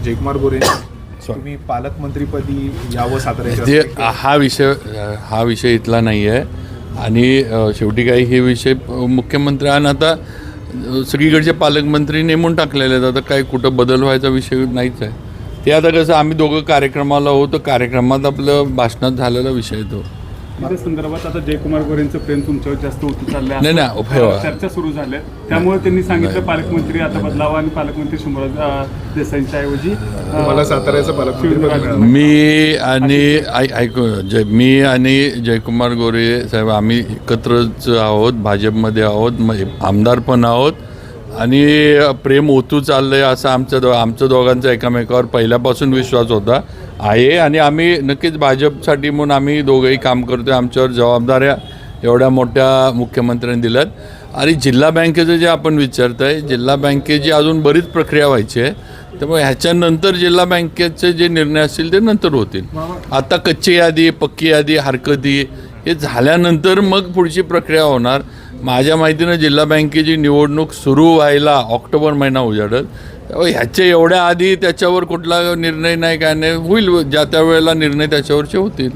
जयकुमार गोरे तुम्ही पालकमंत्रीपदी यावं ते साताऱ्याच्या हा विषय इथला नाही आहे आणि शेवटी काही हे विषय मुख्यमंत्र्यांना आता सगळीकडचे पालकमंत्री नेमून टाकलेले आहेत. आता काही कुठं बदल व्हायचा विषय नाहीच आहे. ते आता कसं आम्ही दोघं कार्यक्रमाला होतो, कार्यक्रमात आपलं भाषणात झालेला विषय तो. त्या संदर्भात आता जयकुमार गोरेंचं प्रेम तुमच्यावर जास्त होत चाललंय नाही चर्चा सुरू झाल्या. त्यामुळे त्यांनी सांगितलं पालकमंत्री आता बदलावा आणि पालकमंत्री शंभूराज देसाईंच्या ऐवजी मला साताऱ्याचं पालकमंत्री मी आणि जयकुमार गोरे साहेब आम्ही एकत्रच आहोत, भाजपमध्ये आहोत, आमदार पण आहोत आणि प्रेम ओतू चाललं आहे असं आमचं दोघांचा एकामेकावर पहिल्यापासून विश्वास होता आहे आणि आम्ही नक्कीच भाजपसाठी म्हणून आम्ही दोघंही काम करतो आहे. आमच्यावर जबाबदाऱ्या एवढ्या मोठ्या मुख्यमंत्र्यांनी दिल्यात. आणि जिल्हा बँकेचं जे आपण विचारताय, जिल्हा बँकेची अजून बरीच प्रक्रिया व्हायची आहे, त्यामुळे ह्याच्यानंतर जिल्हा बँकेचे जे निर्णय असतील ते नंतर होतील. आता कच्ची यादी, पक्की यादी, हरकती हे झाल्यानंतर मग पुढची प्रक्रिया होणार. माझ्या माहितीनं जिल्हा बँकेची निवडणूक सुरू व्हायला ऑक्टोबर महिना उजाडेल. त्यामुळे ह्याच्या एवढ्या आधी त्याच्यावर कुठला निर्णय नाही, काय नाही, होईल ज्या त्या वेळेला निर्णय त्याच्यावरचे होतील.